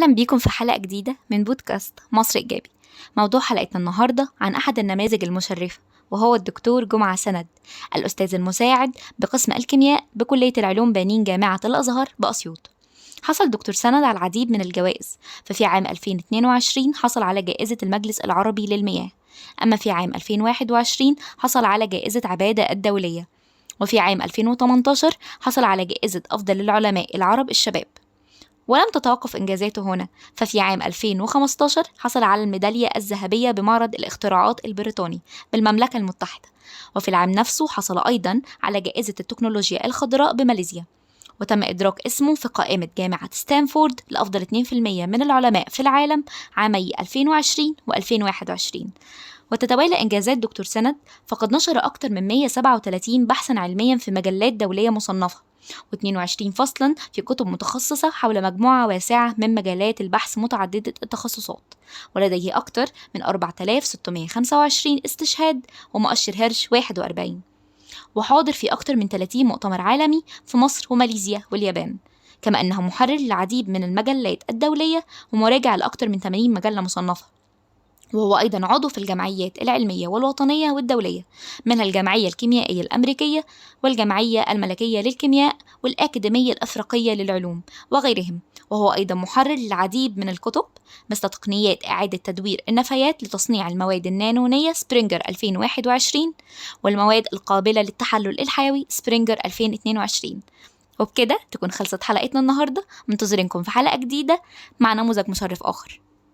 أهلا بيكم في حلقة جديدة من بودكاست مصر إيجابي. موضوع حلقتنا النهاردة عن أحد النماذج المشرفة، وهو الدكتور جمعة سند، الأستاذ المساعد بقسم الكيمياء بكلية العلوم بنين جامعة الأزهر بأسيوط. حصل دكتور سند على العديد من الجوائز، ففي عام 2022 حصل على جائزة المجلس العربي للمياه، أما في عام 2021 حصل على جائزة عبادة الدولية، وفي عام 2018 حصل على جائزة أفضل العلماء العرب الشباب. ولم تتوقف إنجازاته هنا، ففي عام 2015 حصل على الميدالية الذهبية بمعرض الاختراعات البريطاني بالمملكة المتحدة، وفي العام نفسه حصل أيضا على جائزة التكنولوجيا الخضراء بماليزيا، وتم إدراك اسمه في قائمة جامعة ستانفورد لأفضل 2% من العلماء في العالم عامي 2020 و2021. وتتوالى إنجازات دكتور سند، فقد نشر أكثر من 137 بحثاً علمياً في مجلات دولية مصنفة، و22 فصلاً في كتب متخصصة حول مجموعة واسعة من مجالات البحث متعددة التخصصات، ولديه أكثر من 4625 استشهاد ومؤشر هيرش 41، وحاضر في أكثر من 30 مؤتمر عالمي في مصر وماليزيا واليابان، كما أنه محرر للعديد من المجلات الدولية ومراجع لأكثر من 80 مجلة مصنفة. وهو أيضا عضو في الجمعيات العلمية والوطنية والدولية، منها الجمعية الكيميائية الأمريكية والجمعية الملكية للكيمياء والأكاديمية الأفريقية للعلوم وغيرهم. وهو أيضا محرر للعديد من الكتب مثل تقنيات إعادة تدوير النفايات لتصنيع المواد النانونية سبرينجر 2021 والمواد القابلة للتحلل الحيوي سبرينجر 2022. وبكده تكون خلصت حلقتنا النهاردة، منتظرينكم في حلقة جديدة مع نموذج مشرف آخر.